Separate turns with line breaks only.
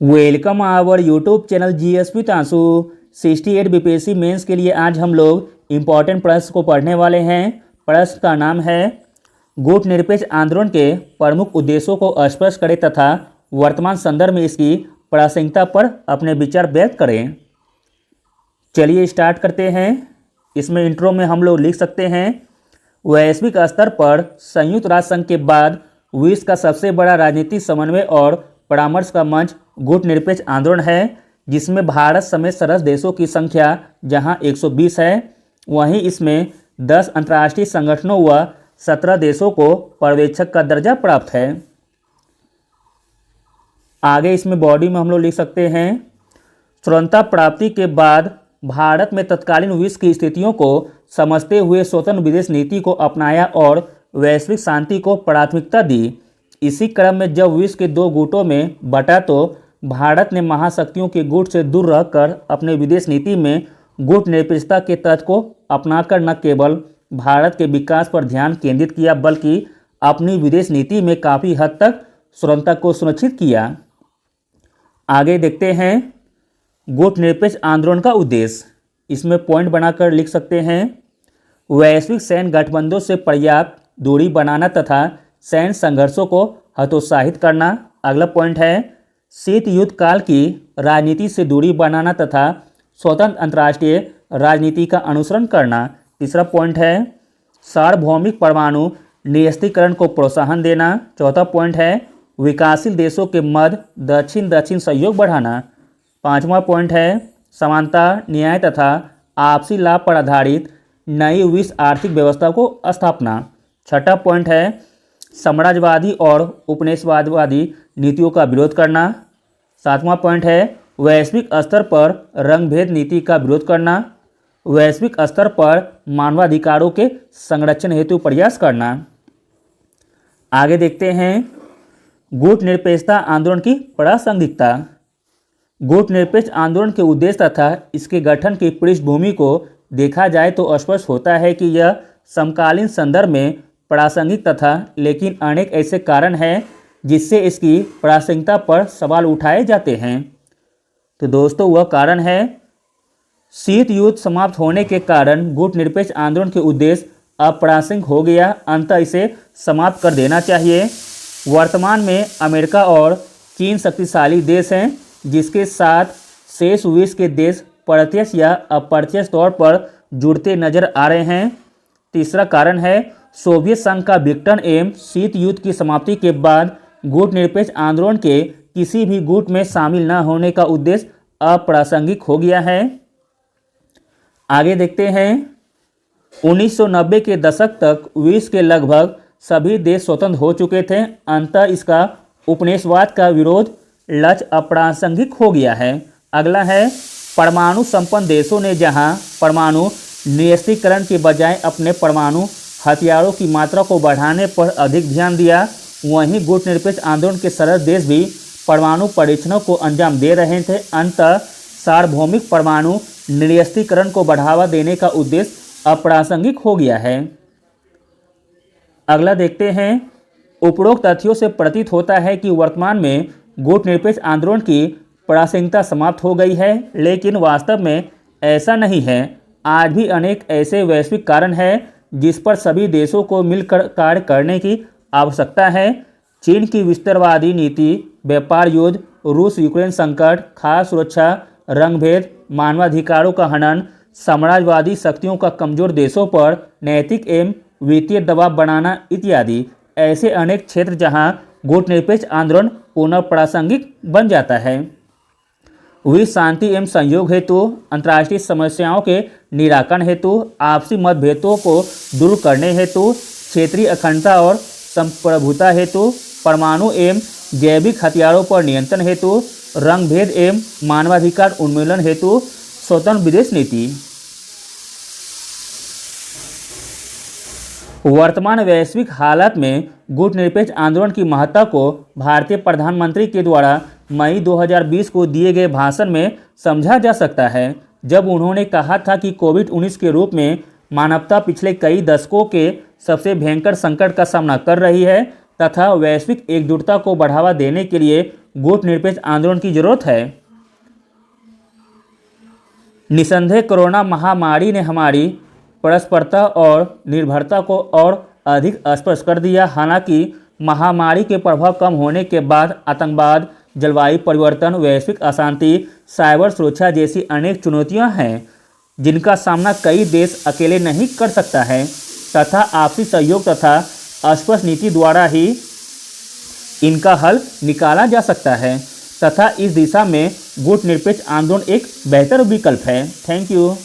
Welcome our YouTube channel GSP तांसू 68 BPSC mains के लिए आज हम लोग इम्पॉर्टेंट प्रश्न को पढ़ने वाले हैं। प्रश्न का नाम है गुट निरपेक्ष आंदोलन के प्रमुख उद्देश्यों को स्पष्ट करें तथा वर्तमान संदर्भ में इसकी प्रासंगिकता पर अपने विचार व्यक्त करें। चलिए स्टार्ट करते हैं। इसमें इंट्रो में हम लोग लिख सकते हैं, वैश्विक स्तर पर संयुक्त राष्ट्र संघ के बाद विश्व का सबसे बड़ा राजनीतिक समन्वय और परामर्श का मंच गुट निरपेक्ष आंदोलन है, जिसमें भारत समेत सदस्य देशों की संख्या जहां 120 है, वहीं इसमें 10 अंतर्राष्ट्रीय संगठनों व 17 देशों को पर्यवेक्षक का दर्जा प्राप्त है। आगे इसमें बॉडी में हम लोग लिख सकते हैं, स्वतंत्रता प्राप्ति के बाद भारत में तत्कालीन विश्व की स्थितियों को समझते हुए स्वतंत्र विदेश नीति को अपनाया और वैश्विक शांति को प्राथमिकता दी। इसी क्रम में जब विश्व के दो गुटों में बटा तो भारत ने महाशक्तियों के गुट से दूर रहकर अपने विदेश नीति में गुट निरपेक्षता के तत्व को अपनाकर न केवल भारत के विकास पर ध्यान केंद्रित किया बल्कि अपनी विदेश नीति में काफ़ी हद तक स्वतंत्रता को सुनिश्चित किया। आगे देखते हैं गुट निरपेक्ष आंदोलन का उद्देश्य। इसमें पॉइंट बनाकर लिख सकते हैं, वैश्विक सैन्य गठबंधनों से पर्याप्त दूरी बनाना तथा सैन्य संघर्षों को हतोत्साहित करना। अगला पॉइंट है शीत युद्ध काल की राजनीति से दूरी बनाना तथा स्वतंत्र अंतर्राष्ट्रीय राजनीति का अनुसरण करना। तीसरा पॉइंट है सार्वभौमिक परमाणु निरस्त्रीकरण को प्रोत्साहन देना। चौथा पॉइंट है विकासशील देशों के मध्य दक्षिण दक्षिण सहयोग बढ़ाना। पांचवा पॉइंट है समानता, न्याय तथा आपसी लाभ पर आधारित नई विश्व आर्थिक व्यवस्था को स्थापना। छठा पॉइंट है साम्राज्यवादी और उपनिवेशवादी नीतियों का विरोध करना। सातवां पॉइंट है वैश्विक स्तर पर रंगभेद नीति का विरोध करना। वैश्विक स्तर पर मानवाधिकारों के संरक्षण हेतु प्रयास करना। आगे देखते हैं गुट निरपेक्षता आंदोलन की प्रासंगिकता। गुट निरपेक्ष आंदोलन के उद्देश्य तथा इसके गठन की पृष्ठभूमि को देखा जाए तो स्पष्ट होता है कि यह समकालीन संदर्भ में प्रासंगिक तथा लेकिन अनेक ऐसे कारण हैं जिससे इसकी प्रासंगिकता पर सवाल उठाए जाते हैं। तो दोस्तों वह कारण है शीत युद्ध समाप्त होने के कारण गुट निरपेक्ष आंदोलन के उद्देश्य अप्रासंगिक हो गया, अंततः इसे समाप्त कर देना चाहिए। वर्तमान में अमेरिका और चीन शक्तिशाली देश हैं जिसके साथ शेष विश्व के देश प्रत्यक्ष या अप्रत्यक्ष तौर पर जुड़ते नजर आ रहे हैं। तीसरा कारण है सोवियत संघ का विघटन एवं शीत युद्ध की समाप्ति के बाद गुट निरपेक्ष आंदोलन के किसी भी गुट में शामिल न होने का उद्देश्य अप्रासंगिक हो गया है। आगे देखते हैं 1990 के दशक तक विश्व के लगभग सभी देश स्वतंत्र हो चुके थे, अंततः इसका उपनिवेशवाद का विरोध लक्ष्य अप्रासंगिक हो गया है। अगला है परमाणु संपन्न देशों ने जहां परमाणु निरस्त्रीकरण के बजाय अपने परमाणु हथियारों की मात्रा को बढ़ाने पर अधिक ध्यान दिया, वहीं गुट निरपेक्ष आंदोलन के सदस्य देश भी परमाणु परीक्षणों को अंजाम दे रहे थे। अंततः सार्वभौमिक परमाणु निरस्त्रीकरण को बढ़ावा देने का उद्देश्य अप्रासंगिक हो गया है। अगला देखते हैं, उपरोक्त तथ्यों से प्रतीत होता है कि वर्तमान में गुट निरपेक्ष आंदोलन की प्रासंगिकता समाप्त हो गई है, लेकिन वास्तव में ऐसा नहीं है। आज भी अनेक ऐसे वैश्विक कारण हैं जिस पर सभी देशों को मिलकर कार्य करने की आवश्यकता है। चीन की विस्तारवादी नीति, व्यापार युद्ध, रूस यूक्रेन संकट, खाद्य सुरक्षा, रंगभेद, मानवाधिकारों का हनन, साम्राज्यवादी शक्तियों का कमजोर देशों पर नैतिक एवं वित्तीय दबाव बनाना इत्यादि ऐसे अनेक क्षेत्र जहां गुट निरपेक्ष आंदोलन पुनः प्रासंगिक बन जाता है। विश्व शांति एवं सहयोग हेतु, अंतर्राष्ट्रीय समस्याओं के निराकरण हेतु, आपसी मतभेदों को दूर करने हेतु, क्षेत्रीय अखंडता और संप्रभुता हेतु, परमाणु एवं जैविक हथियारों पर नियंत्रण हेतु, रंगभेद एवं मानवाधिकार उन्मूलन हेतु, स्वतंत्र विदेश नीति। वर्तमान वैश्विक हालात में गुट निरपेक्ष आंदोलन की महत्ता को भारतीय प्रधानमंत्री के द्वारा मई 2020 को दिए गए भाषण में समझा जा सकता है, जब उन्होंने कहा था कि कोविड-19 के रूप में मानवता पिछले कई दशकों के सबसे भयंकर संकट का सामना कर रही है तथा वैश्विक एकजुटता को बढ़ावा देने के लिए गुटनिरपेक्ष आंदोलन की जरूरत है। निसंदेह कोरोना महामारी ने हमारी परस्परता और निर्भरता को और अधिक स्पष्ट कर दिया। हालांकि महामारी के प्रभाव कम होने के बाद आतंकवाद, जलवायु परिवर्तन, वैश्विक अशांति, साइबर सुरक्षा जैसी अनेक चुनौतियां हैं जिनका सामना कई देश अकेले नहीं कर सकता है तथा आपसी सहयोग तथा स्पष्ट नीति द्वारा ही इनका हल निकाला जा सकता है तथा इस दिशा में गुटनिरपेक्ष आंदोलन एक बेहतर विकल्प है। Thank you.